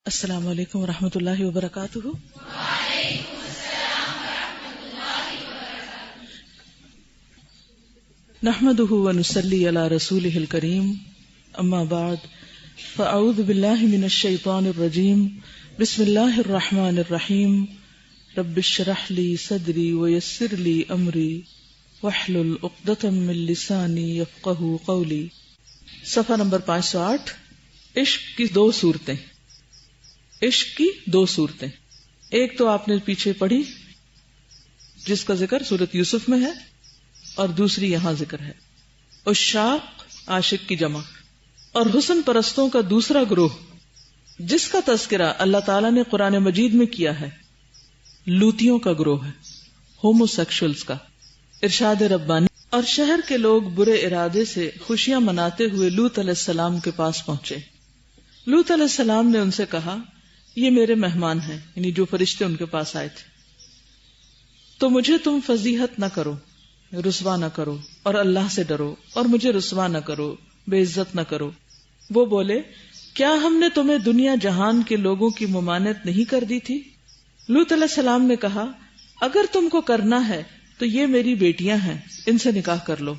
السلام علیکم ورحمۃ اللہ وبرکاتہ۔ وعلیکم السلام ورحمۃ اللہ وبرکاتہ۔ نحمده ونصلی علی رسولہ الکریم، اما بعد فاعوذ باللہ من الشیطان الرجیم، بسم اللہ الرحمن الرحیم، رب اشرح لی صدری ویسر لی امری واحلل عقدۃ من لسانی یفقہوا قولی۔ صفحہ نمبر 508، عشق کی دو صورتیں۔ عشق کی دو صورتیں، ایک تو آپ نے پیچھے پڑھی جس کا ذکر سورۃ یوسف میں ہے، اور دوسری یہاں ذکر ہے۔ عشاق، عاشق کی جمع، اور حسن پرستوں کا دوسرا گروہ جس کا تذکرہ اللہ تعالیٰ نے قرآن مجید میں کیا ہے، لوطیوں کا گروہ ہے، ہومو سیکشولز کا۔ ارشاد ربانی، اور شہر کے لوگ برے ارادے سے خوشیاں مناتے ہوئے لوط علیہ السلام کے پاس پہنچے۔ لوط علیہ السلام نے ان سے کہا، یہ میرے مہمان ہیں، یعنی جو فرشتے ان کے پاس آئے تھے، تو مجھے تم فضیحت نہ کرو، رسوا نہ کرو، اور اللہ سے ڈرو اور مجھے رسوا نہ کرو، بے عزت نہ کرو۔ وہ بولے، کیا ہم نے تمہیں دنیا جہان کے لوگوں کی ممانعت نہیں کر دی تھی؟ لوط علیہ السلام نے کہا، اگر تم کو کرنا ہے تو یہ میری بیٹیاں ہیں، ان سے نکاح کر لو۔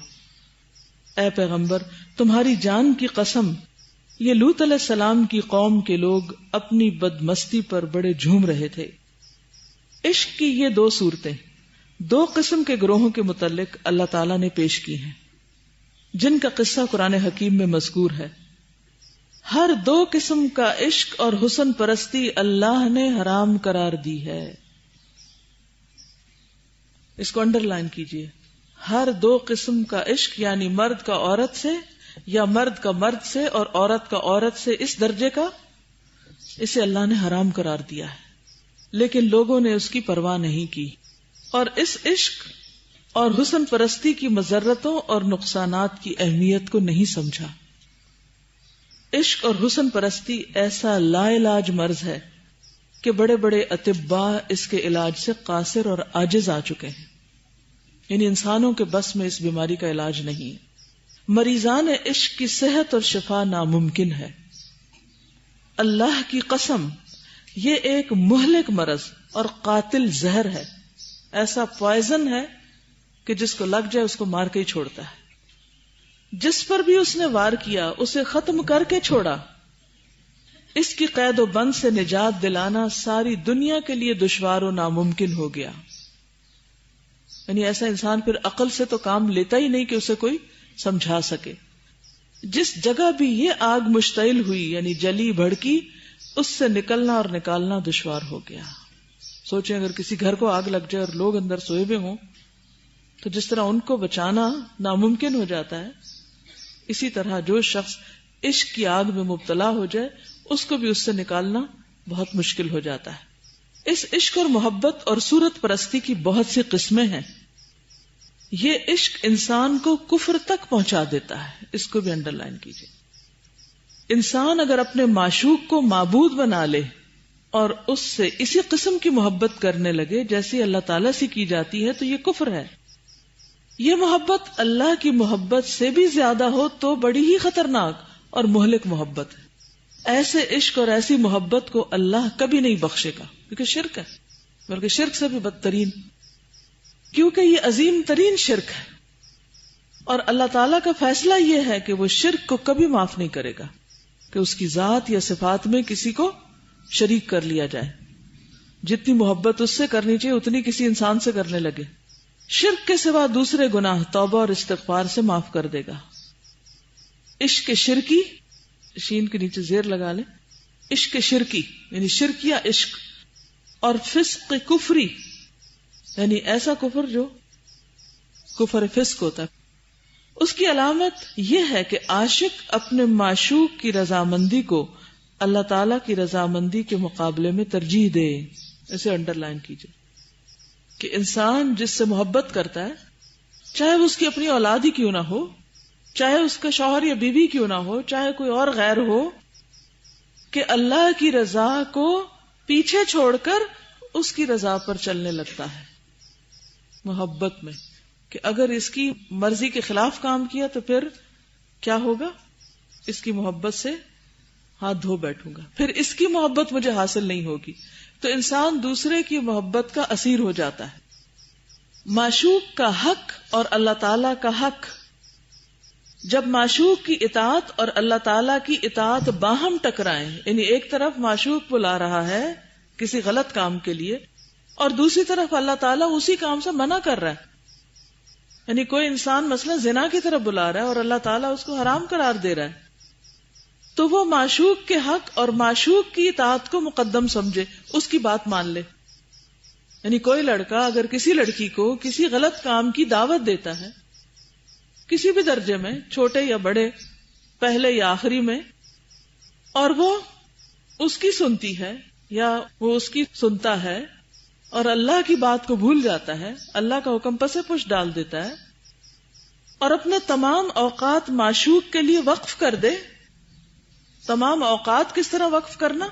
اے پیغمبر، تمہاری جان کی قسم، یہ لوط علیہ السلام کی قوم کے لوگ اپنی بدمستی پر بڑے جھوم رہے تھے۔ عشق کی یہ دو صورتیں دو قسم کے گروہوں کے متعلق اللہ تعالیٰ نے پیش کی ہیں، جن کا قصہ قرآن حکیم میں مذکور ہے۔ ہر دو قسم کا عشق اور حسن پرستی اللہ نے حرام قرار دی ہے۔ اس کو انڈر لائن کیجئے، ہر دو قسم کا عشق، یعنی مرد کا عورت سے یا مرد کا مرد سے اور عورت کا عورت سے، اس درجے کا، اسے اللہ نے حرام قرار دیا ہے، لیکن لوگوں نے اس کی پرواہ نہیں کی اور اس عشق اور حسن پرستی کی مضرتوں اور نقصانات کی اہمیت کو نہیں سمجھا۔ عشق اور حسن پرستی ایسا لا علاج مرض ہے کہ بڑے بڑے اطباء اس کے علاج سے قاصر اور عاجز آ چکے ہیں، یعنی انسانوں کے بس میں اس بیماری کا علاج نہیں ہے۔ مریضان عشق کی صحت اور شفا ناممکن ہے۔ اللہ کی قسم، یہ ایک مہلک مرض اور قاتل زہر ہے، ایسا پوائزن ہے کہ جس کو لگ جائے اس کو مار کے ہی چھوڑتا ہے۔ جس پر بھی اس نے وار کیا اسے ختم کر کے چھوڑا۔ اس کی قید و بند سے نجات دلانا ساری دنیا کے لیے دشوار و ناممکن ہو گیا۔ یعنی ایسا انسان پھر عقل سے تو کام لیتا ہی نہیں کہ اسے کوئی سمجھا سکے۔ جس جگہ بھی یہ آگ مشتعل ہوئی، یعنی جلی بھڑکی، اس سے نکلنا اور نکالنا دشوار ہو گیا۔ سوچیں اگر کسی گھر کو آگ لگ جائے اور لوگ اندر سوئے ہوئے ہوں تو جس طرح ان کو بچانا ناممکن ہو جاتا ہے، اسی طرح جو شخص عشق کی آگ میں مبتلا ہو جائے اس کو بھی اس سے نکالنا بہت مشکل ہو جاتا ہے۔ اس عشق اور محبت اور صورت پرستی کی بہت سی قسمیں ہیں۔ یہ عشق انسان کو کفر تک پہنچا دیتا ہے، اس کو بھی انڈر لائن کیجئے۔ انسان اگر اپنے معشوق کو معبود بنا لے اور اس سے اسی قسم کی محبت کرنے لگے جیسی اللہ تعالیٰ سے کی جاتی ہے تو یہ کفر ہے۔ یہ محبت اللہ کی محبت سے بھی زیادہ ہو تو بڑی ہی خطرناک اور مہلک محبت ہے۔ ایسے عشق اور ایسی محبت کو اللہ کبھی نہیں بخشے گا، کیونکہ شرک ہے، بلکہ شرک سے بھی بدترین، کیونکہ یہ عظیم ترین شرک ہے، اور اللہ تعالیٰ کا فیصلہ یہ ہے کہ وہ شرک کو کبھی معاف نہیں کرے گا کہ اس کی ذات یا صفات میں کسی کو شریک کر لیا جائے۔ جتنی محبت اس سے کرنی چاہیے اتنی کسی انسان سے کرنے لگے۔ شرک کے سوا دوسرے گناہ توبہ اور استغفار سے معاف کر دے گا۔ عشق شرکی، شین کے نیچے زیر لگا لیں، عشق شرکی یعنی شرکیہ عشق، اور فسق کفری یعنی ایسا کفر جو کفر فسق ہوتا ہے، اس کی علامت یہ ہے کہ عاشق اپنے معشوق کی رضامندی کو اللہ تعالی کی رضامندی کے مقابلے میں ترجیح دے۔ اسے انڈر لائن کیجئے کہ انسان جس سے محبت کرتا ہے، چاہے وہ اس کی اپنی اولاد ہی کیوں نہ ہو، چاہے اس کا شوہر یا بیوی کیوں نہ ہو، چاہے کوئی اور غیر ہو، کہ اللہ کی رضا کو پیچھے چھوڑ کر اس کی رضا پر چلنے لگتا ہے محبت میں، کہ اگر اس کی مرضی کے خلاف کام کیا تو پھر کیا ہوگا؟ اس کی محبت سے ہاتھ دھو بیٹھوں گا، پھر اس کی محبت مجھے حاصل نہیں ہوگی. تو انسان دوسرے کی محبت کا اسیر ہو جاتا ہے. معشوق کا حق اور اللہ تعالی کا حق، جب معشوق کی اطاعت اور اللہ تعالی کی اطاعت باہم ٹکرائیں، یعنی ایک طرف معشوق بلا رہا ہے کسی غلط کام کے لیے اور دوسری طرف اللہ تعالیٰ اسی کام سے منع کر رہا ہے، یعنی کوئی انسان مثلا زنا کی طرف بلا رہا ہے اور اللہ تعالیٰ اس کو حرام قرار دے رہا ہے، تو وہ معشوق کے حق اور معشوق کی اطاعت کو مقدم سمجھے، اس کی بات مان لے. یعنی کوئی لڑکا اگر کسی لڑکی کو کسی غلط کام کی دعوت دیتا ہے، کسی بھی درجے میں، چھوٹے یا بڑے، پہلے یا آخری میں، اور وہ اس کی سنتی ہے یا وہ اس کی سنتا ہے اور اللہ کی بات کو بھول جاتا ہے، اللہ کا حکم پس پش ڈال دیتا ہے اور اپنے تمام اوقات معشوق کے لیے وقف کر دے. تمام اوقات کس طرح وقف کرنا؟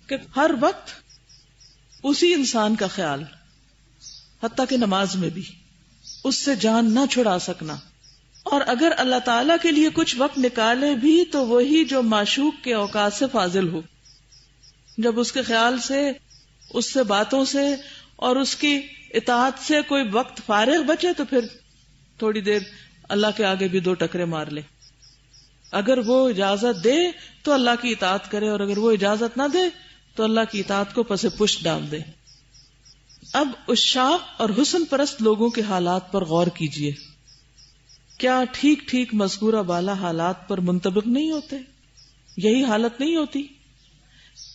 کہ ہر وقت اسی انسان کا خیال، حتیٰ کہ نماز میں بھی اس سے جان نہ چھڑا سکنا. اور اگر اللہ تعالیٰ کے لیے کچھ وقت نکالے بھی تو وہی جو معشوق کے اوقات سے فاضل ہو. جب اس کے خیال سے، اس سے باتوں سے اور اس کی اطاعت سے کوئی وقت فارغ بچے تو پھر تھوڑی دیر اللہ کے آگے بھی 2 ٹکرے مار لے. اگر وہ اجازت دے تو اللہ کی اطاعت کرے اور اگر وہ اجازت نہ دے تو اللہ کی اطاعت کو پس پشت ڈال دے. اب عشاق اور حسن پرست لوگوں کے حالات پر غور کیجئے. کیا ٹھیک ٹھیک مذکورہ بالا حالات پر منطبق نہیں ہوتے؟ یہی حالت نہیں ہوتی؟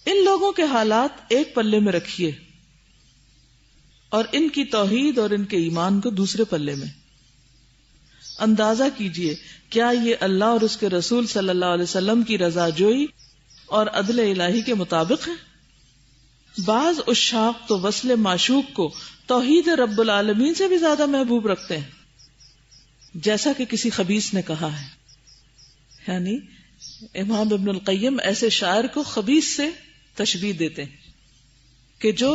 ان لوگوں کے حالات ایک پلے میں رکھیے اور ان کی توحید اور ان کے ایمان کو دوسرے پلے میں. اندازہ کیجئے کیا یہ اللہ اور اس کے رسول صلی اللہ علیہ وسلم کی رضا جوئی اور عدل الہی کے مطابق ہے؟ بعض عشاق تو وصل معشوق کو توحید رب العالمین سے بھی زیادہ محبوب رکھتے ہیں، جیسا کہ کسی خبیث نے کہا ہے. یعنی امام ابن القیم ایسے شاعر کو خبیث سے تشبیہ دیتے ہیں کہ جو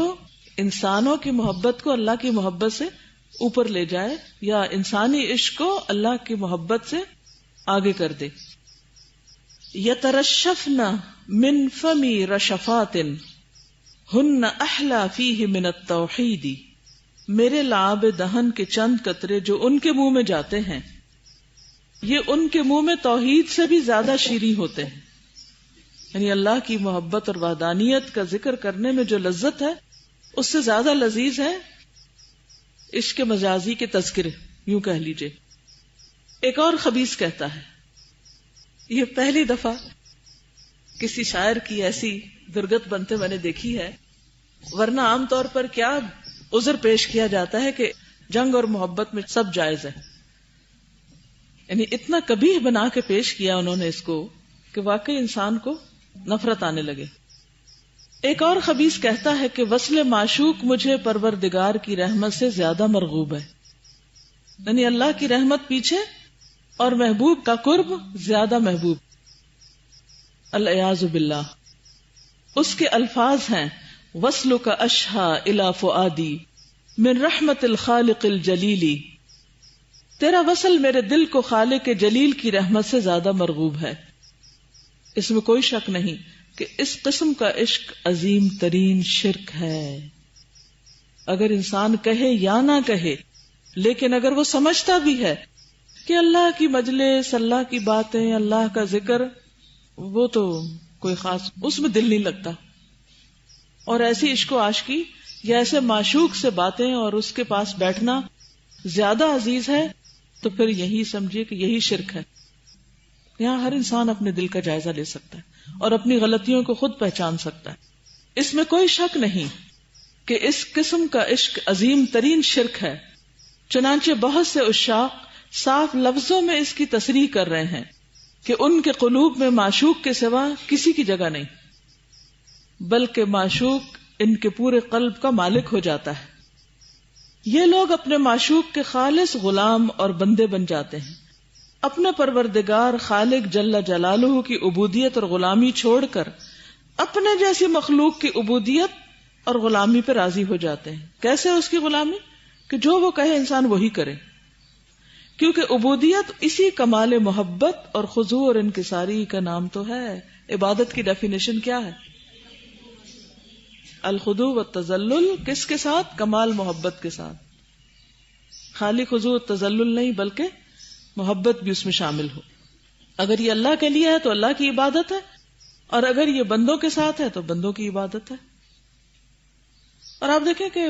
انسانوں کی محبت کو اللہ کی محبت سے اوپر لے جائے یا انسانی عشق کو اللہ کی محبت سے آگے کر دے. یترشفن من فمی رشفات ہن احلی فیہ من التوحید، میرے لعاب دہن کے چند قطرے جو ان کے منہ میں جاتے ہیں یہ ان کے منہ میں توحید سے بھی زیادہ شیریں ہوتے ہیں. یعنی اللہ کی محبت اور وحدانیت کا ذکر کرنے میں جو لذت ہے اس سے زیادہ لذیذ ہے عشق مجازی کے تذکرے، یوں کہہ لیجئے. ایک اور خبیث کہتا ہے، یہ پہلی دفعہ کسی شاعر کی ایسی درگت بنتے میں نے دیکھی ہے، ورنہ عام طور پر کیا عذر پیش کیا جاتا ہے کہ جنگ اور محبت میں سب جائز ہے. یعنی اتنا کبیح بنا کے پیش کیا انہوں نے اس کو کہ واقعی انسان کو نفرت آنے لگے. ایک اور خبیث کہتا ہے کہ وصل معشوق مجھے پروردگار کی رحمت سے زیادہ مرغوب ہے. یعنی اللہ کی رحمت پیچھے اور محبوب کا قرب زیادہ محبوب. العیاذ باللہ. اس کے الفاظ ہیں وصلک اشہا الی فؤادی من رحمت الخالق الجلیلی، تیرا وصل میرے دل کو خالق جلیل کی رحمت سے زیادہ مرغوب ہے. اس میں کوئی شک نہیں کہ اس قسم کا عشق عظیم ترین شرک ہے. اگر انسان کہے یا نہ کہے، لیکن اگر وہ سمجھتا بھی ہے کہ اللہ کی مجلس، اللہ کی باتیں، اللہ کا ذکر، وہ تو کوئی خاص اس میں دل نہیں لگتا، اور ایسی عشق و عاشقی یا ایسے معشوق سے باتیں اور اس کے پاس بیٹھنا زیادہ عزیز ہے، تو پھر یہی سمجھیے کہ یہی شرک ہے. یہاں ہر انسان اپنے دل کا جائزہ لے سکتا ہے اور اپنی غلطیوں کو خود پہچان سکتا ہے. اس میں کوئی شک نہیں کہ اس قسم کا عشق عظیم ترین شرک ہے. چنانچہ بہت سے عشاق صاف لفظوں میں اس کی تصریح کر رہے ہیں کہ ان کے قلوب میں معشوق کے سوا کسی کی جگہ نہیں، بلکہ معشوق ان کے پورے قلب کا مالک ہو جاتا ہے. یہ لوگ اپنے معشوق کے خالص غلام اور بندے بن جاتے ہیں. اپنے پروردگار خالق جل جلالہ کی عبودیت اور غلامی چھوڑ کر اپنے جیسی مخلوق کی عبودیت اور غلامی پہ راضی ہو جاتے ہیں. کیسے اس کی غلامی؟ کہ جو وہ کہے انسان وہی کرے، کیونکہ عبودیت اسی کمال محبت اور خضوع اور انکساری کا نام تو ہے. عبادت کی ڈیفینیشن کیا ہے؟ الخضوع والتذلل. کس کے ساتھ؟ کمال محبت کے ساتھ. خالی خضوع والتذلل نہیں بلکہ محبت بھی اس میں شامل ہو. اگر یہ اللہ کے لیے ہے تو اللہ کی عبادت ہے، اور اگر یہ بندوں کے ساتھ ہے تو بندوں کی عبادت ہے. اور آپ دیکھیں کہ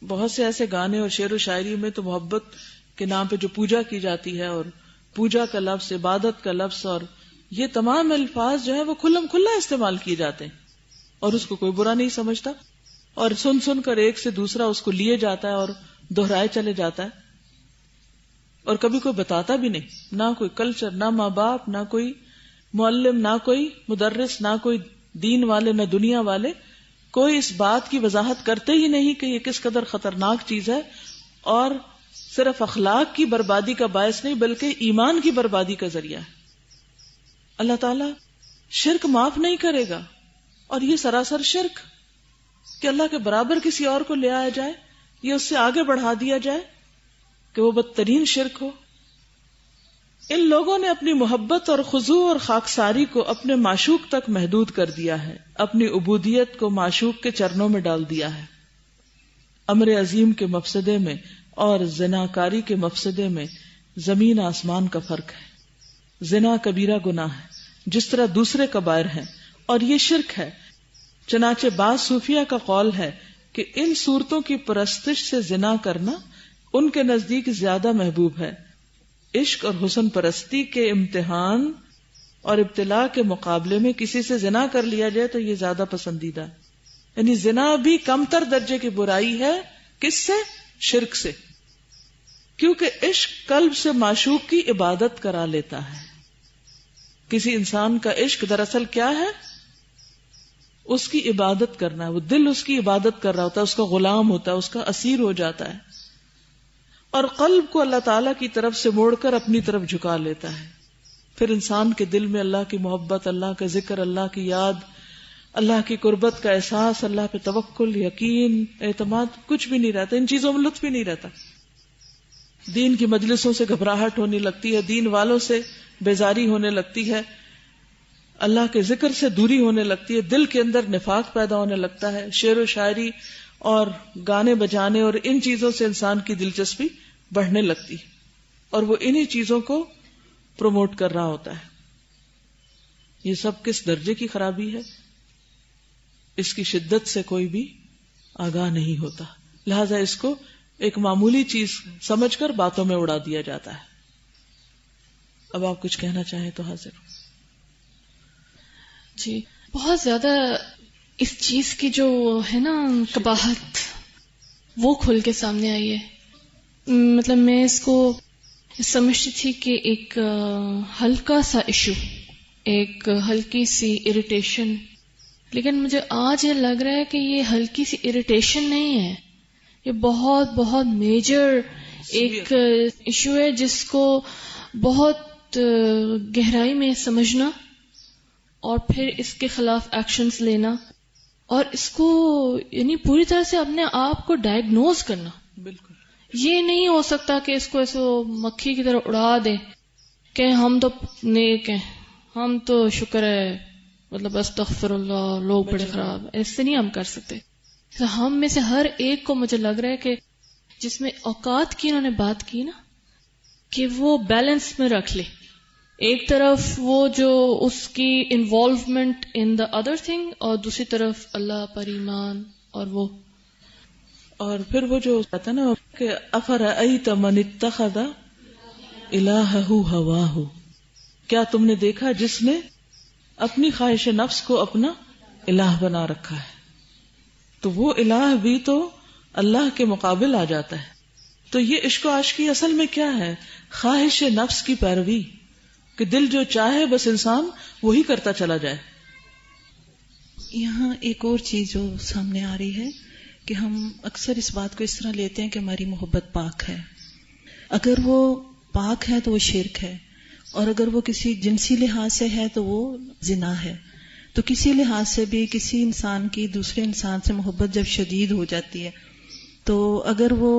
بہت سے ایسے گانے اور شعر و شاعری میں تو محبت کے نام پہ جو پوجا کی جاتی ہے، اور پوجا کا لفظ، عبادت کا لفظ، اور یہ تمام الفاظ جو ہے وہ کھلم کھلا استعمال کیے جاتے ہیں، اور اس کو کوئی برا نہیں سمجھتا، اور سن سن کر ایک سے دوسرا اس کو لیے جاتا ہے اور دہرائے چلے جاتا ہے، اور کبھی کوئی بتاتا بھی نہیں. نہ کوئی کلچر، نہ ماں باپ، نہ کوئی معلم، نہ کوئی مدرس، نہ کوئی دین والے، نہ دنیا والے، کوئی اس بات کی وضاحت کرتے ہی نہیں کہ یہ کس قدر خطرناک چیز ہے، اور صرف اخلاق کی بربادی کا باعث نہیں بلکہ ایمان کی بربادی کا ذریعہ ہے. اللہ تعالیٰ شرک معاف نہیں کرے گا، اور یہ سراسر شرک کہ اللہ کے برابر کسی اور کو لے آیا جائے، یہ اس سے آگے بڑھا دیا جائے کہ وہ بدترین شرک ہو. ان لوگوں نے اپنی محبت اور خضوع اور خاکساری کو اپنے معشوق تک محدود کر دیا ہے، اپنی عبودیت کو معشوق کے چرنوں میں ڈال دیا ہے. امر عظیم کے مفسدے میں اور زناکاری کے مفسدے میں زمین آسمان کا فرق ہے. زنا کبیرہ گناہ ہے جس طرح دوسرے کبائر ہیں، اور یہ شرک ہے. چنانچہ بعض صوفیہ کا قول ہے کہ ان صورتوں کی پرستش سے زنا کرنا ان کے نزدیک زیادہ محبوب ہے. عشق اور حسن پرستی کے امتحان اور ابتلاء کے مقابلے میں کسی سے زنا کر لیا جائے تو یہ زیادہ پسندیدہ ہے. یعنی زنا بھی کم تر درجے کی برائی ہے. کس سے؟ شرک سے. کیونکہ عشق قلب سے معشوق کی عبادت کرا لیتا ہے. کسی انسان کا عشق دراصل کیا ہے؟ اس کی عبادت کرنا ہے. وہ دل اس کی عبادت کر رہا ہوتا ہے، اس کا غلام ہوتا ہے، اس کا اسیر ہو جاتا ہے، اور قلب کو اللہ تعالیٰ کی طرف سے موڑ کر اپنی طرف جھکا لیتا ہے. پھر انسان کے دل میں اللہ کی محبت، اللہ کا ذکر، اللہ کی یاد، اللہ کی قربت کا احساس، اللہ پہ توکل، یقین، اعتماد کچھ بھی نہیں رہتا. ان چیزوں میں لطف بھی نہیں رہتا. دین کی مجلسوں سے گھبراہٹ ہونے لگتی ہے، دین والوں سے بیزاری ہونے لگتی ہے، اللہ کے ذکر سے دوری ہونے لگتی ہے، دل کے اندر نفاق پیدا ہونے لگتا ہے. شعر و شاعری اور گانے بجانے اور ان چیزوں سے انسان کی دلچسپی بڑھنے لگتی، اور وہ انہی چیزوں کو پروموٹ کر رہا ہوتا ہے. یہ سب کس درجے کی خرابی ہے، اس کی شدت سے کوئی بھی آگاہ نہیں ہوتا. لہذا اس کو ایک معمولی چیز سمجھ کر باتوں میں اڑا دیا جاتا ہے. اب آپ کچھ کہنا چاہیں تو حاضر. جی، بہت زیادہ اس چیز کی جو ہے نا قباحت وہ کھل کے سامنے آئی ہے. مطلب میں اس کو سمجھتی تھی کہ ایک ہلکا سا ایشو، ایک ہلکی سی اریٹیشن، لیکن مجھے آج یہ لگ رہا ہے کہ یہ ہلکی سی اریٹیشن نہیں ہے، یہ بہت بہت میجر ایک ایشو ہے جس کو بہت گہرائی میں سمجھنا اور پھر اس کے خلاف ایکشنز لینا اور اس کو یعنی پوری طرح سے اپنے آپ کو ڈائگنوز کرنا. بالکل یہ نہیں ہو سکتا کہ اس کو ایسے مکھی کی طرح اڑا دے کہ ہم تو نیک ہیں، ہم تو شکر ہے، مطلب استغفر اللہ، لوگ بڑے خراب، ایسے نہیں ہم کر سکتے. ہم میں سے ہر ایک کو مجھے لگ رہا ہے کہ جس میں اوقات کی انہوں نے بات کی نا، کہ وہ بیلنس میں رکھ لے. ایک طرف وہ جو اس کی involvement in the other thing, اور دوسری طرف اللہ پر ایمان، اور پھر وہ جو کہتا نا کہ افرأیت من اتخذ الہہ ہواہ، کیا تم نے دیکھا جس نے اپنی خواہش نفس کو اپنا الہ بنا رکھا ہے. تو وہ الہ بھی تو اللہ کے مقابل آ جاتا ہے. تو یہ عشق و عاشقی اصل میں کیا ہے؟ خواہش نفس کی پیروی، کہ دل جو چاہے بس انسان وہی کرتا چلا جائے. یہاں ایک اور چیز جو سامنے آ رہی ہے کہ ہم اکثر اس بات کو اس طرح لیتے ہیں کہ ہماری محبت پاک ہے. اگر وہ پاک ہے تو وہ شرک ہے، اور اگر وہ کسی جنسی لحاظ سے ہے تو وہ زنا ہے. تو کسی لحاظ سے بھی کسی انسان کی دوسرے انسان سے محبت جب شدید ہو جاتی ہے تو اگر وہ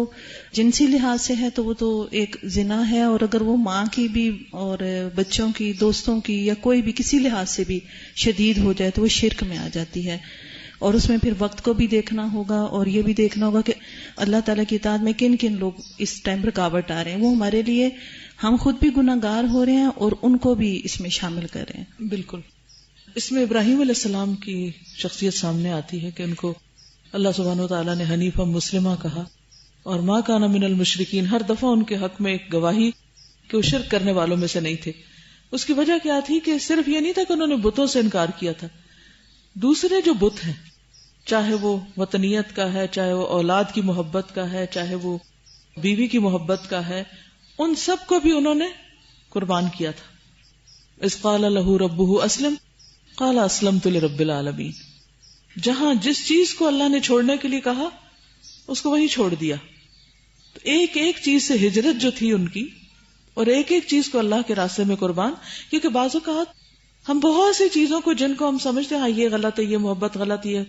جنسی لحاظ سے ہے تو وہ تو ایک زنا ہے، اور اگر وہ ماں کی بھی اور بچوں کی، دوستوں کی، یا کوئی بھی کسی لحاظ سے بھی شدید ہو جائے تو وہ شرک میں آ جاتی ہے. اور اس میں پھر وقت کو بھی دیکھنا ہوگا، اور یہ بھی دیکھنا ہوگا کہ اللہ تعالیٰ کی اطاعت میں کن کن لوگ اس ٹائم رکاوٹ آ رہے ہیں. وہ ہمارے لیے، ہم خود بھی گناہ گار ہو رہے ہیں اور ان کو بھی اس میں شامل کر رہے ہیں. بالکل. اس میں ابراہیم علیہ السلام کی شخصیت سامنے آتی ہے کہ ان کو اللہ سبحانہ وتعالیٰ نے حنیفہ مسلمہ کہا، اور ما کان من المشرکین، ہر دفعہ ان کے حق میں ایک گواہی کہ وہ شرک کرنے والوں میں سے نہیں تھے. اس کی وجہ کیا تھی کہ صرف یہ نہیں تھا کہ انہوں نے بتوں سے انکار کیا تھا، دوسرے جو بت ہیں، چاہے وہ وطنیت کا ہے، چاہے وہ اولاد کی محبت کا ہے، چاہے وہ بیوی کی محبت کا ہے، ان سب کو بھی انہوں نے قربان کیا تھا. اذ قال له ربه اسلم قال اسلمت لرب العالمین. جہاں جس چیز کو اللہ نے چھوڑنے کے لیے کہا اس کو وہی چھوڑ دیا. تو ایک ایک چیز سے ہجرت جو تھی ان کی، اور ایک ایک چیز کو اللہ کے راستے میں قربان. کیونکہ بعض اوقات ہم بہت سی چیزوں کو جن کو ہم سمجھتے ہیں ہاں یہ غلط ہے، یہ محبت غلط ہے،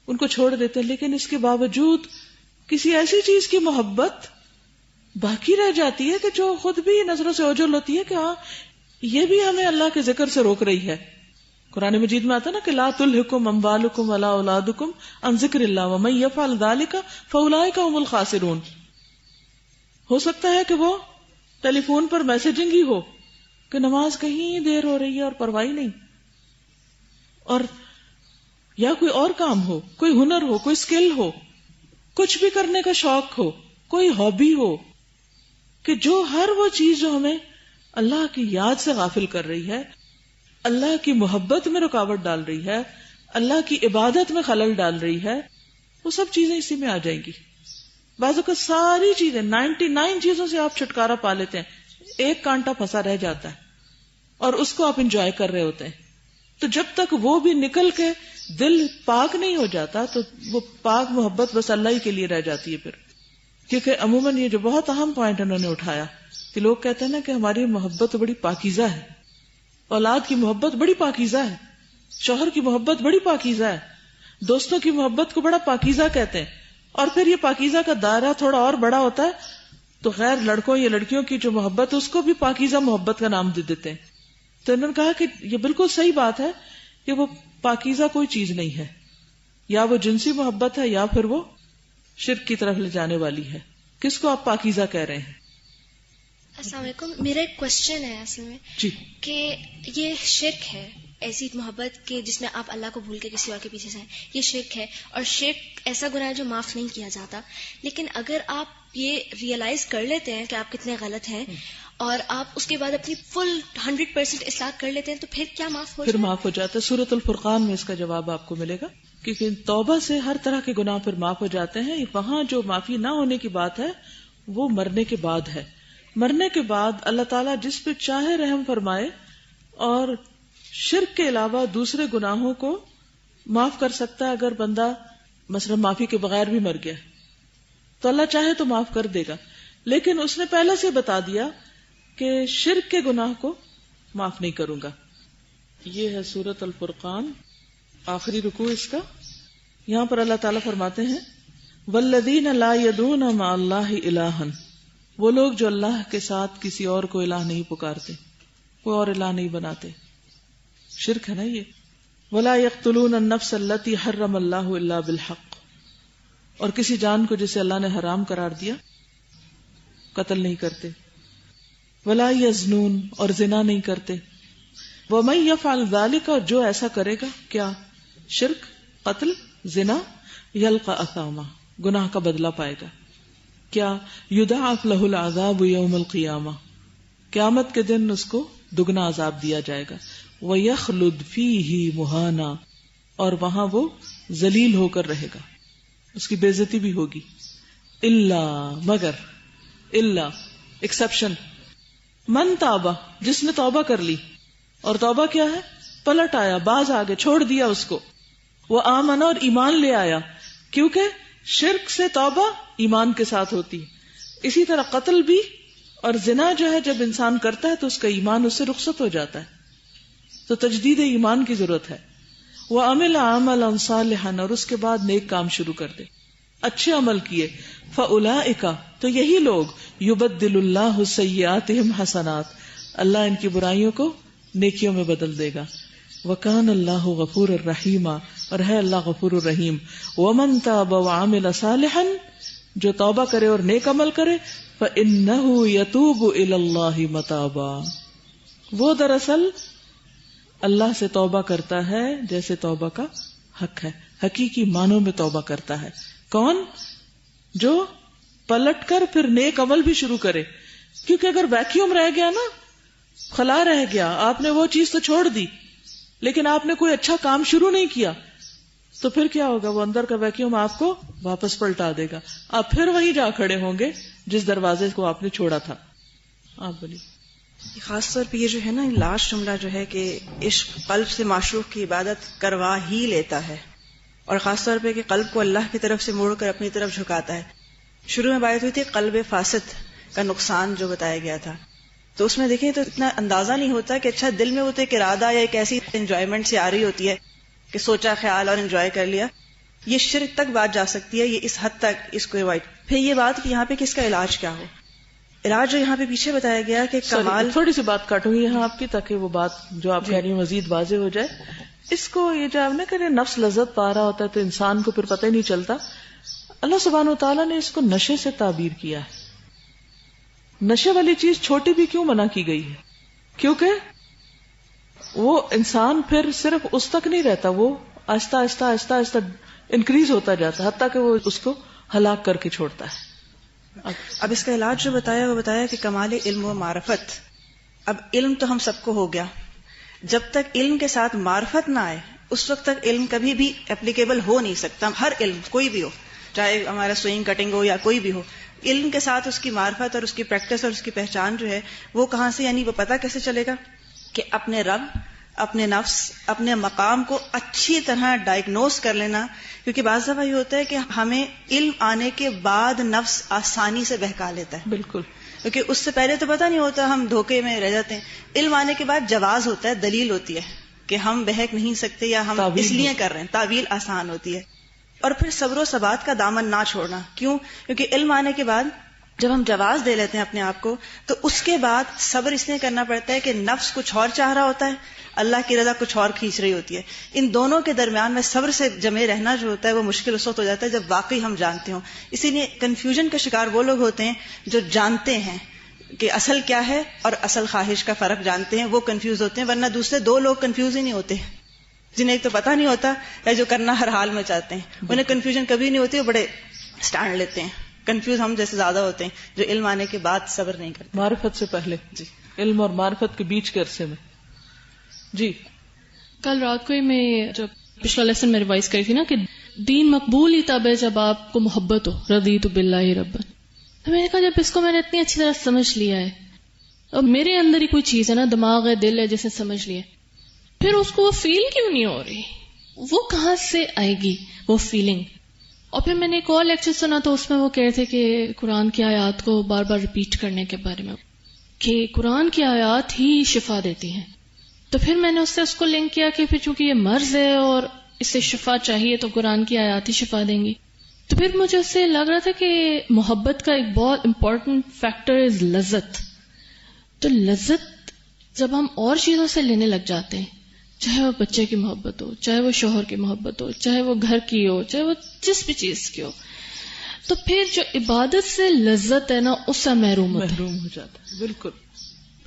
ان کو چھوڑ دیتے ہیں، لیکن اس کے باوجود کسی ایسی چیز کی محبت باقی رہ جاتی ہے کہ جو خود بھی نظروں سے اوجھل ہوتی ہے کہ ہاں یہ بھی ہمیں اللہ کے ذکر سے روک رہی ہے. قرآن مجید میں آتا نا کہ لا تلہکم اموالکم ولا اولادکم عن ذکر اللہ ومن یفعل ذلک فاولئک هم الخاسرون. ہو سکتا ہے کہ وہ ٹیلی فون پر میسجنگ ہی ہو کہ نماز کہیں دیر ہو رہی ہے اور پرواہی نہیں، اور یا کوئی اور کام ہو، کوئی ہنر ہو، کوئی سکل ہو، کچھ بھی کرنے کا شوق ہو، کوئی ہابی ہو، کہ جو ہر وہ چیز جو ہمیں اللہ کی یاد سے غافل کر رہی ہے، اللہ کی محبت میں رکاوٹ ڈال رہی ہے، اللہ کی عبادت میں خلل ڈال رہی ہے، وہ سب چیزیں اسی میں آ جائیں گی. بعض اوقات ساری چیزیں 99 چیزوں سے آپ چھٹکارا پا لیتے ہیں، ایک کانٹا پھنسا رہ جاتا ہے اور اس کو آپ انجوائے کر رہے ہوتے ہیں. تو جب تک وہ بھی نکل کے دل پاک نہیں ہو جاتا تو وہ پاک محبت بس اللہ ہی کے لیے رہ جاتی ہے پھر. کیونکہ عموماً یہ جو بہت اہم پوائنٹ انہوں نے اٹھایا کہ لوگ کہتے ہیں نا کہ ہماری محبت تو بڑی پاکیزہ ہے، اولاد کی محبت بڑی پاکیزہ ہے، شوہر کی محبت بڑی پاکیزہ ہے، دوستوں کی محبت کو بڑا پاکیزہ کہتے ہیں، اور پھر یہ پاکیزہ کا دائرہ تھوڑا اور بڑا ہوتا ہے تو غیر لڑکوں یا لڑکیوں کی جو محبت ہے اس کو بھی پاکیزہ محبت کا نام دے دیتے ہیں. تو انہوں نے کہا کہ یہ بالکل صحیح بات ہے کہ وہ پاکیزہ کوئی چیز نہیں ہے، یا وہ جنسی محبت ہے یا پھر وہ شرک کی طرف لے جانے والی ہے. کس کو آپ پاکیزہ کہہ رہے ہیں؟ السلام علیکم. میرا ایک کوشچن ہے اصل میں جی کہ یہ شرک ہے، ایسی محبت کہ جس میں آپ اللہ کو بھول کے کسی اور کے پیچھے جائیں، یہ شرک ہے، اور شرک ایسا گناہ ہے جو معاف نہیں کیا جاتا. لیکن اگر آپ یہ ریئلائز کر لیتے ہیں کہ آپ کتنے غلط ہیں اور آپ اس کے بعد اپنی فل 100% اصلاح کر لیتے ہیں تو پھر کیا معاف ہو پھر جائے؟ معاف ہو جاتا ہے. سورۃ الفرقان میں اس کا جواب آپ کو ملے گا، کیونکہ توبہ سے ہر طرح کے گناہ پھر معاف ہو جاتے ہیں. وہاں جو معافی نہ ہونے کی بات ہے وہ مرنے کے بعد ہے. مرنے کے بعد اللہ تعالیٰ جس پہ چاہے رحم فرمائے اور شرک کے علاوہ دوسرے گناہوں کو معاف کر سکتا ہے. اگر بندہ مثلا معافی کے بغیر بھی مر گیا تو اللہ چاہے تو معاف کر دے گا، لیکن اس نے پہلے سے بتا دیا کہ شرک کے گناہ کو معاف نہیں کروں گا. یہ ہے سورۃ الفرقان، آخری رکوع اس کا. یہاں پر اللہ تعالیٰ فرماتے ہیں والذین لا یدعون مع اللہ الہا، وہ لوگ جو اللہ کے ساتھ کسی اور کو الہ نہیں پکارتے، کوئی اور الہ نہیں بناتے. شرک ہے نا یہ. ولا یقتلون النفس التي حرم اللہ الا بالحق، اور کسی جان کو جسے اللہ نے حرام قرار دیا قتل نہیں کرتے. ولا یزنون، اور زنا نہیں کرتے. ومن یفعل ذلک، اور جو ایسا کرے گا، کیا؟ شرک، قتل، زنا، یلقى اثاما، گناہ کا بدلہ پائے گا. کیا؟ یضاعف له العذاب یوم القیامہ، قیامت کے دن اس کو دگنا عذاب دیا جائے گا. وَيَخْلُدْ فِيهِ مُهَانًا، اور وہاں وہ ذلیل ہو کر رہے گا، اس کی بے عزتی بھی ہوگی. الا، مگر، الا ایکسپشن، من تابا، جس نے توبہ کر لی. اور توبہ کیا ہے؟ پلٹ آیا، باز آگے چھوڑ دیا اس کو. وہ آمنا، اور ایمان لے آیا، کیونکہ شرک سے توبہ ایمان کے ساتھ ہوتی. اسی طرح قتل بھی اور زنا جو ہے جب انسان کرتا ہے تو اس کا ایمان اس سے رخصت ہو جاتا ہے، تو تجدید ایمان کی ضرورت ہے. وہ عمل عملا صالحا، اور اس کے بعد نیک کام شروع کر دے. اچھے عمل کیے. فَأُولَئِكَ تو یہی لوگ يُبَدِّلُ اللَّهُ سَيِّئَاتِهِمْ حَسَنَاتٍ اللہ ان کی برائیوں کو نیکیوں میں بدل دے گا. وَكَانَ اللَّهُ غَفُورًا رَحِيمًا اور ہے اللہ غفور الرحیم. وَمَن تَابَ وَعَمِلَ صَالِحًا جو توبہ کرے اور نیک عمل کرے فَإِنَّهُ يَتُوبُ إِلَى اللَّهِ مَتَابًا وہ دراصل اللہ سے توبہ کرتا ہے جیسے توبہ کا حق ہے, حقیقی معنوں میں توبہ کرتا ہے. کون؟ جو پلٹ کر پھر نیک عمل بھی شروع کرے. کیونکہ اگر ویکیوم رہ گیا نا, خلا رہ گیا, آپ نے وہ چیز تو چھوڑ دی لیکن آپ نے کوئی اچھا کام شروع نہیں کیا, تو پھر کیا ہوگا؟ وہ اندر کا ویکیوم آپ کو واپس پلٹا دے گا, آپ پھر وہیں جا کھڑے ہوں گے جس دروازے کو آپ نے چھوڑا تھا. آپ بولیے. خاص طور پہ یہ جو ہے نا لاسٹ جملہ جو ہے کہ عشق قلب سے معشوق کی عبادت کروا ہی لیتا ہے, اور خاص طور پہ کہ قلب کو اللہ کی طرف سے موڑ کر اپنی طرف جھکاتا ہے. شروع میں بات ہوئی تھی قلب فاسد کا نقصان جو بتایا گیا تھا, تو اس میں دیکھیں تو اتنا اندازہ نہیں ہوتا کہ اچھا دل میں وہ تو ایک ارادہ یا ایک ایسی انجوائمنٹ سے آ رہی ہوتی ہے کہ سوچا خیال اور انجوائے کر لیا. یہ شرک تک بات جا سکتی ہے, یہ اس حد تک اس کو اوائڈ. پھر یہ بات کہ یہاں پہ کس کا علاج کیا ہو, علاج جو یہاں پہ پیچھے بتایا گیا کہ کمال. تھوڑی سی بات کاٹوں گی یہاں آپ کی تاکہ وہ بات جو آپ کہہ رہی ہیں مزید واضح ہو جائے. اس کو یہ جو آپ نے کہہ رہے نفس لذت پا رہا ہوتا ہے تو انسان کو پھر پتہ ہی نہیں چلتا. اللہ سبحانہ و تعالیٰ نے اس کو نشے سے تعبیر کیا ہے. نشے والی چیز چھوٹی بھی کیوں منع کی گئی ہے؟ کیونکہ وہ انسان پھر صرف اس تک نہیں رہتا, وہ آہستہ آہستہ آہستہ آہستہ انکریز ہوتا جاتا ہے حتیٰ کہ وہ اس کو ہلاک کر کے چھوڑتا ہے. اب اس کا علاج جو بتایا وہ بتایا کہ کمال علم و معرفت. اب علم تو ہم سب کو ہو گیا, جب تک علم کے ساتھ معرفت نہ آئے اس وقت تک علم کبھی بھی اپلیکیبل ہو نہیں سکتا. ہر علم کوئی بھی ہو, چاہے ہمارا سوئنگ کٹنگ ہو یا کوئی بھی ہو, علم کے ساتھ اس کی معرفت اور اس کی پریکٹس اور اس کی پہچان جو ہے وہ کہاں سے, یعنی وہ پتہ کیسے چلے گا کہ اپنے رب, اپنے نفس, اپنے مقام کو اچھی طرح ڈائگنوز کر لینا. کیونکہ بعض دفعہ یہ ہوتا ہے کہ ہمیں علم آنے کے بعد نفس آسانی سے بہکا لیتا ہے. بالکل, کیونکہ اس سے پہلے تو پتہ نہیں ہوتا, ہم دھوکے میں رہ جاتے ہیں. علم آنے کے بعد جواز ہوتا ہے, دلیل ہوتی ہے کہ ہم بہک نہیں سکتے یا ہم اس لیے کر رہے ہیں, تعویل آسان ہوتی ہے. اور پھر صبر و ثبات کا دامن نہ چھوڑنا. کیوں؟ کیونکہ علم آنے کے بعد جب ہم جواز دے لیتے ہیں اپنے آپ کو تو اس کے بعد صبر اس لیے کرنا پڑتا ہے کہ نفس کچھ اور چاہ رہا ہوتا ہے, اللہ کی رضا کچھ اور کھینچ رہی ہوتی ہے. ان دونوں کے درمیان میں صبر سے جمے رہنا جو ہوتا ہے وہ مشکل اس وقت ہو جاتا ہے جب واقعی ہم جانتے ہوں. اسی لیے کنفیوژن کا شکار وہ لوگ ہوتے ہیں جو جانتے ہیں کہ اصل کیا ہے اور اصل خواہش کا فرق جانتے ہیں, وہ کنفیوز ہوتے ہیں. ورنہ دوسرے دو لوگ کنفیوز ہی نہیں ہوتے, جنہیں ایک تو پتہ نہیں ہوتا یا جو کرنا ہر حال میں چاہتے ہیں. انہیں کنفیوژن کبھی نہیں ہوتی, وہ بڑے سٹینڈ لیتے ہیں. کنفیوز ہم جیسے زیادہ ہوتے ہیں جو علم آنے کے بعد صبر نہیں کرتے. معرفت سے پہلے جی, علم اور معرفت کے بیچ کے عرصے میں. جی کل رات کو ہی میں جب پچھلا لیسن میں ریوائز کری تھی نا کہ دین مقبول ہی تب ہے جب آپ کو محبت ہو, رضیت باللہ ربا. تو میں نے کہا جب اس کو میں نے اتنی اچھی طرح سمجھ لیا ہے, اب میرے اندر ہی کوئی چیز ہے نا, دماغ ہے, دل ہے, جسے سمجھ لیا, پھر اس کو وہ فیل کیوں نہیں ہو رہی, وہ کہاں سے آئے گی وہ فیلنگ. اور پھر میں نے ایک اور لیکچر سنا تو اس میں وہ کہہ رہے تھے کہ قرآن کی آیات کو بار بار ریپیٹ کرنے کے بارے میں, کہ قرآن کی آیات ہی شفا دیتی ہیں. تو پھر میں نے اس سے اس کو لنک کیا کہ پھر چونکہ یہ مرض ہے اور اس سے شفا چاہیے تو قرآن کی آیات ہی شفا دیں گی. تو پھر مجھے اس سے لگ رہا تھا کہ محبت کا ایک بہت امپورٹنٹ فیکٹر از لذت. تو لذت جب ہم اور چیزوں سے لینے لگ جاتے ہیں, چاہے وہ بچے کی محبت ہو, چاہے وہ شوہر کی محبت ہو, چاہے وہ گھر کی ہو, چاہے وہ جس بھی چیز کی ہو, تو پھر جو عبادت سے لذت ہے نا اس سے محروم ہو جاتا ہے. بالکل,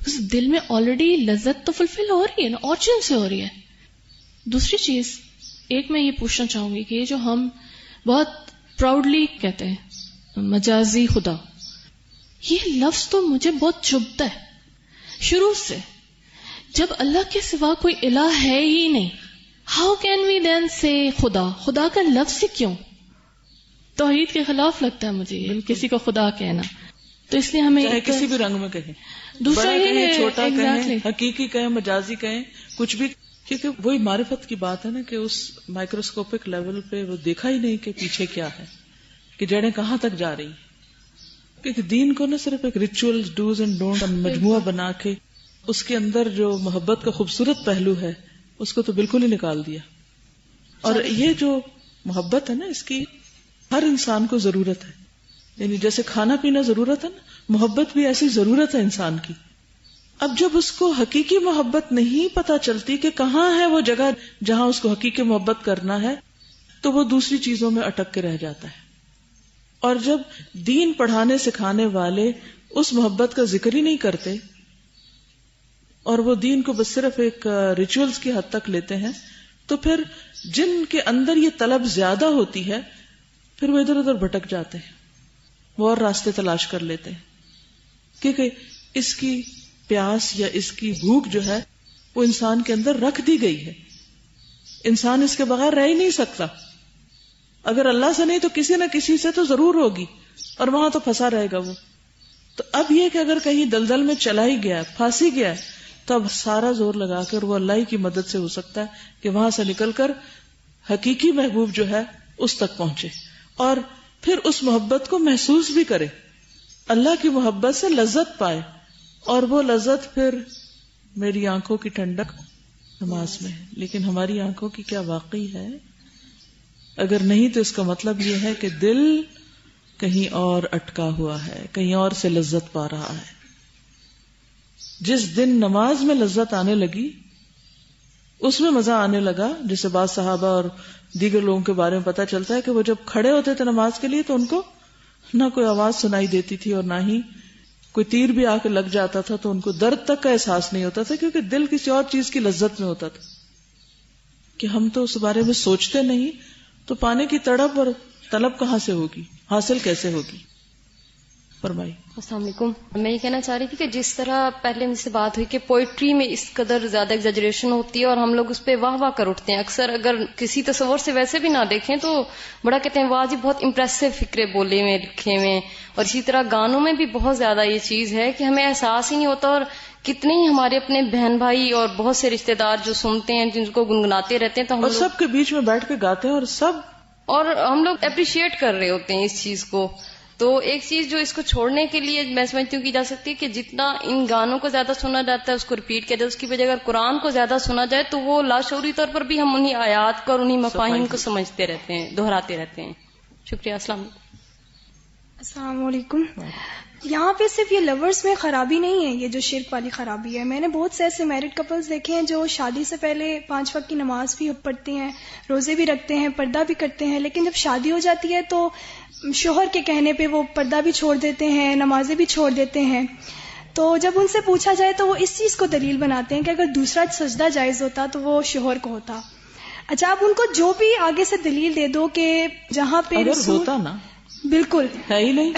اس دل میں آلریڈی لذت تو فلفل ہو رہی ہے نا, اور چیزوں سے ہو رہی ہے. دوسری چیز ایک میں یہ پوچھنا چاہوں گی کہ یہ جو ہم بہت پراؤڈلی کہتے ہیں مجازی خدا, یہ لفظ تو مجھے بہت چبھتا ہے شروع سے. جب اللہ کے سوا کوئی الہ ہے ہی نہیں, ہاؤ کین وی دین سے خدا؟ خدا کا لفظ ہی کیوں؟ توحید کے خلاف لگتا ہے مجھے کسی کو خدا کہنا. تو اس لیے ہمیں چاہے کسی بھی رنگ میں کہیں, دوسرا کہیں, چھوٹا کہیں, حقیقی کہیں, مجازی کہیں, کچھ بھی, کیونکہ وہی معرفت کی بات ہے نا کہ اس مائکروسکوپک لیول پہ وہ دیکھا ہی نہیں کہ پیچھے کیا ہے, کہ جڑیں کہاں تک جا رہی. کیونکہ دین کو نہ صرف ایک ریچول ڈوز اینڈ ڈونٹ مجموعہ بنا کے اس کے اندر جو محبت کا خوبصورت پہلو ہے اس کو تو بالکل ہی نکال دیا. اور یہ جو محبت ہے نا, اس کی ہر انسان کو ضرورت ہے. یعنی جیسے کھانا پینا ضرورت ہے نا، محبت بھی ایسی ضرورت ہے انسان کی. اب جب اس کو حقیقی محبت نہیں پتا چلتی کہ کہاں ہے وہ جگہ جہاں اس کو حقیقی محبت کرنا ہے، تو وہ دوسری چیزوں میں اٹک کے رہ جاتا ہے. اور جب دین پڑھانے سکھانے والے اس محبت کا ذکر ہی نہیں کرتے اور وہ دین کو بس صرف ایک ریچولز کی حد تک لیتے ہیں، تو پھر جن کے اندر یہ طلب زیادہ ہوتی ہے پھر وہ ادھر ادھر بھٹک جاتے ہیں، وہ اور راستے تلاش کر لیتے ہیں، کیونکہ اس کی پیاس یا اس کی بھوک جو ہے وہ انسان کے اندر رکھ دی گئی ہے. انسان اس کے بغیر رہ ہی نہیں سکتا. اگر اللہ سے نہیں تو کسی نہ کسی سے تو ضرور ہوگی، اور وہاں تو پھنسا رہے گا وہ. تو اب یہ کہ اگر کہیں دلدل میں چلا ہی گیا، پھانسی گیا، تو اب سارا زور لگا کر وہ اللہ کی مدد سے ہو سکتا ہے کہ وہاں سے نکل کر حقیقی محبوب جو ہے اس تک پہنچے، اور پھر اس محبت کو محسوس بھی کرے، اللہ کی محبت سے لذت پائے. اور وہ لذت پھر میری آنکھوں کی ٹھنڈک نماز میں ہے. لیکن ہماری آنکھوں کی کیا واقعی ہے؟ اگر نہیں تو اس کا مطلب یہ ہے کہ دل کہیں اور اٹکا ہوا ہے، کہیں اور سے لذت پا رہا ہے. جس دن نماز میں لذت آنے لگی، اس میں مزہ آنے لگا، جسے بعض صحابہ اور دیگر لوگوں کے بارے میں پتہ چلتا ہے کہ وہ جب کھڑے ہوتے تھے نماز کے لیے تو ان کو نہ کوئی آواز سنائی دیتی تھی اور نہ ہی کوئی تیر بھی آ کے لگ جاتا تھا تو ان کو درد تک کا احساس نہیں ہوتا تھا، کیونکہ دل کسی اور چیز کی لذت میں ہوتا تھا. کہ ہم تو اس بارے میں سوچتے نہیں، تو پانے کی تڑپ اور طلب کہاں سے ہوگی، حاصل کیسے ہوگی؟ فرمائی. السلام علیکم. میں یہ کہنا چاہ رہی تھی کہ جس طرح پہلے مجھ سے بات ہوئی کہ پوئٹری میں اس قدر زیادہ ایگزیجریشن ہوتی ہے اور ہم لوگ اس پہ واہ واہ کر اٹھتے ہیں. اکثر اگر کسی تصور سے ویسے بھی نہ دیکھیں تو بڑا کہتے ہیں واہ جی بہت امپریسو فکرے بولے میں لکھے میں. اور اسی طرح گانوں میں بھی بہت زیادہ یہ چیز ہے کہ ہمیں احساس ہی نہیں ہوتا. اور کتنے ہی ہمارے اپنے بہن بھائی اور بہت سے رشتے دار جو سنتے ہیں، جن کو گنگناتے رہتے ہیں، تو ہم اور سب کے بیچ میں بیٹھ کے گاتے ہیں اور ہم لوگ اپریشیٹ کر رہے ہوتے ہیں اس چیز کو. تو ایک چیز جو اس کو چھوڑنے کے لیے میں سمجھتی ہوں کی جا سکتی ہے کہ جتنا ان گانوں کو زیادہ سنا جاتا ہے اس کو ریپیٹ کیا جائے، اس کی بجائے اگر قرآن کو زیادہ سنا جائے تو وہ لاشعوری طور پر بھی ہم انہی آیات کو اور انہی مفاہیم کو سمجھتے رہتے ہیں، دہراتے رہتے ہیں. شکریہ. السلام علیکم. یہاں پہ صرف یہ لورز میں خرابی نہیں ہے، یہ جو شرک والی خرابی ہے. میں نے بہت سے ایسے میرڈ کپلز دیکھے ہیں جو شادی سے پہلے 5 وقت کی نماز بھی پڑھتے ہیں، روزے بھی رکھتے ہیں، پردہ بھی کرتے ہیں، لیکن جب شادی ہو جاتی ہے تو شوہر کے کہنے پہ وہ پردہ بھی چھوڑ دیتے ہیں، نمازیں بھی چھوڑ دیتے ہیں. تو جب ان سے پوچھا جائے تو وہ اس چیز کو دلیل بناتے ہیں کہ اگر دوسرا سجدہ جائز ہوتا تو وہ شوہر کو ہوتا. اچھا، آپ ان کو جو بھی آگے سے دلیل دے دو کہ جہاں پہ ہوتا نا، بالکل ہے ہی نہیں.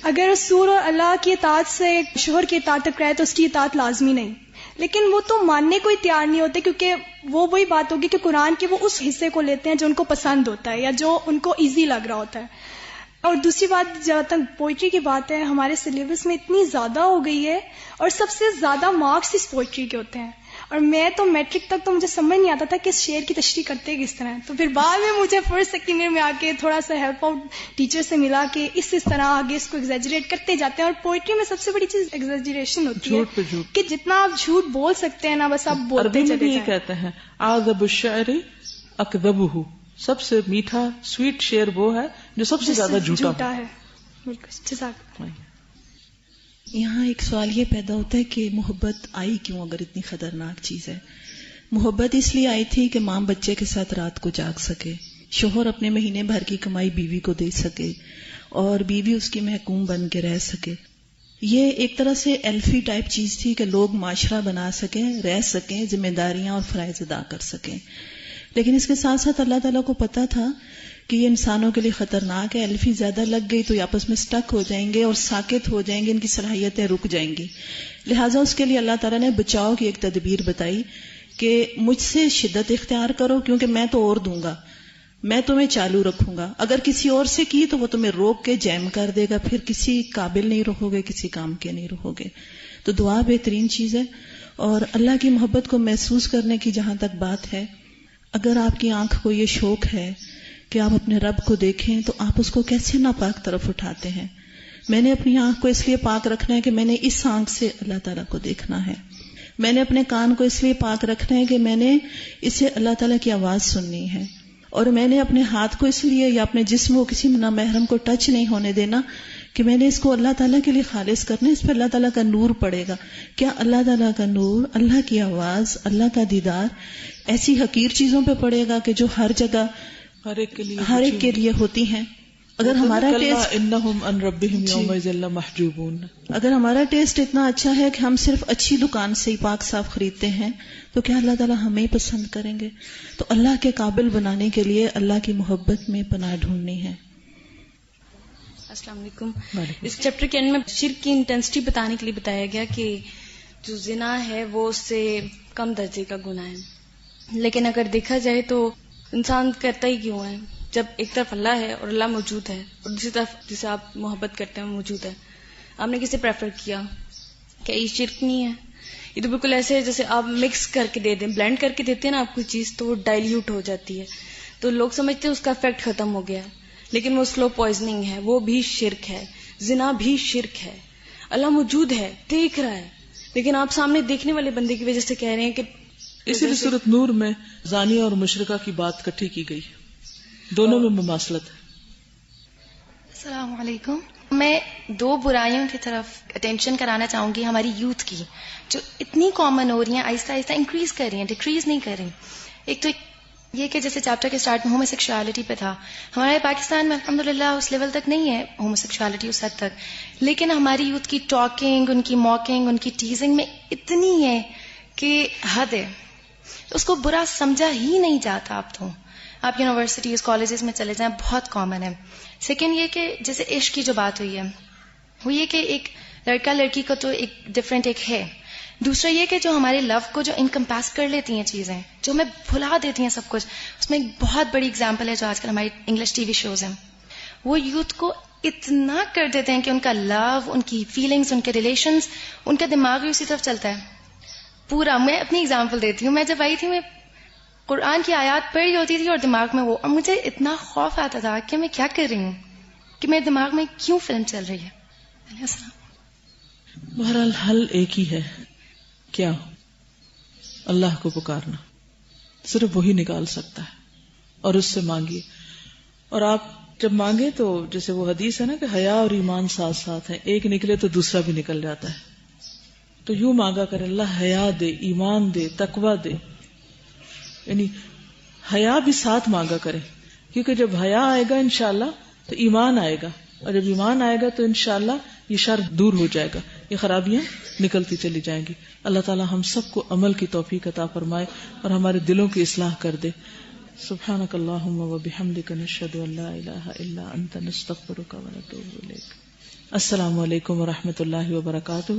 اگر رسول اور اللہ کی اطاعت سے شوہر کی اطاعت ٹکرائے تو اس کی اطاعت لازمی نہیں، لیکن وہ تو ماننے کو ہی تیار نہیں ہوتے، کیونکہ وہ وہی بات ہوگی کہ قرآن کے وہ اس حصے کو لیتے ہیں جو ان کو پسند ہوتا ہے یا جو ان کو ایزی لگ رہا ہوتا ہے. اور دوسری بات، جہاں تک پوئٹری کی بات ہے، ہمارے سلیبس میں اتنی زیادہ ہو گئی ہے اور سب سے زیادہ مارکس اس پوئٹری کے ہوتے ہیں. اور میں تو میٹرک تک تو مجھے سمجھ نہیں آتا تھا کہ اس شعر کی تشریح کرتے کس طرح. تو پھر بعد میں مجھے فرسٹ سیکنڈ ایئر میں آ کے تھوڑا سا ہیلپ آؤٹ ٹیچر سے ملا کہ اس طرح آگے اس کو ایگزیجریٹ کرتے جاتے ہیں. اور پوئٹری میں سب سے بڑی چیز ایگزیجریشن ہوتی ہے کہ جتنا آپ جھوٹ بول سکتے ہیں نا بس آپ بولتے چلے جائیں. کہتے ہیں اعذب الشعر اکذبہ، سب سے میٹھا سویٹ شعر وہ ہے جو سب سے زیادہ جھوٹا ہے. یہاں ایک سوال یہ پیدا ہوتا ہے کہ محبت آئی کیوں اگر اتنی خطرناک چیز ہے؟ محبت اس لیے آئی تھی کہ ماں بچے کے ساتھ رات کو جاگ سکے، شوہر اپنے مہینے بھر کی کمائی بیوی کو دے سکے اور بیوی اس کی محکوم بن کے رہ سکے. یہ ایک طرح سے ایلفی ٹائپ چیز تھی کہ لوگ معاشرہ بنا سکیں، رہ سکیں، ذمہ داریاں اور فرائض ادا کر سکیں. لیکن اس کے ساتھ ساتھ اللہ تعالیٰ کو پتا تھا کہ یہ انسانوں کے لیے خطرناک ہے. ایلفی زیادہ لگ گئی تو یہ آپس میں سٹک ہو جائیں گے اور ساکت ہو جائیں گے، ان کی صلاحیتیں رک جائیں گی. لہٰذا اس کے لیے اللہ تعالیٰ نے بچاؤ کی ایک تدبیر بتائی کہ مجھ سے شدت اختیار کرو کیونکہ میں تو اور دوں گا، میں تمہیں چالو رکھوں گا. اگر کسی اور سے کی تو وہ تمہیں روک کے جیم کر دے گا، پھر کسی قابل نہیں رہو گے، کسی کام کے نہیں رہو گے. تو دعا بہترین چیز ہے. اور اللہ کی محبت کو محسوس کرنے کی جہاں تک بات ہے، اگر آپ کی آنکھ کو یہ شوق ہے کہ آپ اپنے رب کو دیکھیں تو آپ اس کو کیسے ناپاک طرف اٹھاتے ہیں. میں نے اپنی آنکھ کو اس لیے پاک رکھنا ہے کہ میں نے اس آنکھ سے اللہ تعالیٰ کو دیکھنا ہے. میں نے اپنے کان کو اس لیے پاک رکھنا ہے کہ میں نے اسے اللہ تعالیٰ کی آواز سننی ہے. اور میں نے اپنے ہاتھ کو اس لیے یا اپنے جسم کو کسی نامحرم کو ٹچ نہیں ہونے دینا کہ میں نے اس کو اللہ تعالیٰ کے لیے خالص کرنا ہے. اس پہ اللہ تعالیٰ کا نور پڑے گا. کیا اللہ تعالیٰ کا نور، اللہ کی آواز، اللہ کا دیدار ایسی حقیر چیزوں پہ پڑے گا کہ جو ہر جگہ ہر ایک کے لیے ہوتی ہیں؟ اگر ہمارا ٹیسٹ انہم عن ربہم یومئذ لمحجوبون، اگر ہمارا ٹیسٹ اتنا اچھا ہے کہ ہم صرف اچھی دکان سے ہی پاک صاف خریدتے ہیں تو کیا اللہ تعالیٰ ہمیں ہی پسند کریں گے؟ تو اللہ کے قابل بنانے کے لیے اللہ کی محبت میں پناہ ڈھونڈنی ہے. السلام علیکم. اس چیپٹر کے اینڈ میں شرک کی انٹینسٹی بتانے کے لیے بتایا گیا کہ جو زنا ہے وہ اس سے کم درجے کا گناہ ہے، لیکن اگر دیکھا جائے تو انسان کرتا ہی کیوں ہے جب ایک طرف اللہ ہے اور اللہ موجود ہے اور دوسری طرف جسے آپ محبت کرتے ہیں موجود ہے. آپ نے کسے پریفر کیا؟ کہ یہ شرک نہیں ہے؟ یہ تو بالکل ایسے ہے جیسے آپ مکس کر کے دے دیں، بلینڈ کر کے دیتے ہیں نا آپ کوئی چیز تو وہ ڈائلیوٹ ہو جاتی ہے، تو لوگ سمجھتے ہیں اس کا افیکٹ ختم ہو گیا، لیکن وہ سلو پوائزننگ ہے، وہ بھی شرک ہے. زنا بھی شرک ہے. اللہ موجود ہے، دیکھ رہا ہے، لیکن آپ سامنے دیکھنے والے بندے کی وجہ سے کہہ رہے ہیں کہ اسی لیے سورۃ نور میں زانی اور مشرکہ کی بات کٹھی کی گئی، دونوں میں مماثلت ہے. السلام علیکم. میں دو برائیوں کی طرف اٹینشن کرانا چاہوں گی ہماری یوتھ کی، جو اتنی کامن ہو رہی ہیں، آہستہ آہستہ انکریز کر رہی ہیں، ڈیکریز نہیں کر رہی. ایک تو یہ کہ جیسے چیپٹر کے سٹارٹ میں ہومو سیکشوالٹی پہ تھا، ہمارے پاکستان میں الحمدللہ اس لیول تک نہیں ہے ہومو سیکشوالٹی اس حد تک، لیکن ہماری یوتھ کی ٹاکنگ، ان کی موکنگ، ان کی ٹیزنگ میں اتنی ہے کہ حد ہے، اس کو برا سمجھا ہی نہیں جاتا. اب تو آپ یونیورسٹیز، کالجز میں چلے جائیں، بہت کامن ہے. سیکنڈ یہ کہ جیسے عشق کی جو بات ہوئی ہے، وہ یہ کہ ایک لڑکا لڑکی کو تو ایک ڈفرینٹ ایک ہے. دوسرا یہ کہ جو ہمارے لو کو جو انکمپاس کر لیتی ہیں چیزیں، جو ہمیں بھلا دیتی ہیں سب کچھ، اس میں ایک بہت بڑی اگزامپل ہے جو آج کل ہماری انگلش ٹی وی شوز ہیں. وہ یوتھ کو اتنا کر دیتے ہیں کہ ان کا لو، ان کی فیلنگز، ان کے ریلیشنز، ان کا دماغ بھی اسی طرف چلتا ہے پورا. میں اپنی اگزامپل دیتی ہوں. میں جب آئی تھی، میں قرآن کی آیات پڑھ رہی ہوتی تھی اور دماغ میں وہ، اور مجھے اتنا خوف آتا تھا کہ میں کیا کر رہی ہوں، کہ میرے دماغ میں کیوں فلم چل رہی ہے. بہرحال حل ایک ہی ہے، کیا؟ اللہ کو پکارنا، صرف وہی نکال سکتا ہے، اور اس سے مانگیے. اور آپ جب مانگے تو جیسے وہ حدیث ہے نا کہ حیا اور ایمان ساتھ ساتھ ہیں، ایک نکلے تو دوسرا بھی نکل جاتا ہے. تو یوں مانگا کرے، اللہ حیا دے، ایمان دے، تقوی دے، یعنی حیا بھی ساتھ مانگا کرے، کیونکہ جب حیا آئے گا انشاءاللہ تو ایمان آئے گا، اور جب ایمان آئے گا تو انشاءاللہ یہ شر دور ہو جائے گا، یہ خرابیاں نکلتی چلی جائیں گی. اللہ تعالی ہم سب کو عمل کی توفیق عطا فرمائے اور ہمارے دلوں کی اصلاح کر دے. سبحانک اللہم و بحمدک، نشہد ان لا الہ الا انت، نستغفرک و نتوب الیک. السلام علیکم و رحمۃ اللہ وبرکاتہ.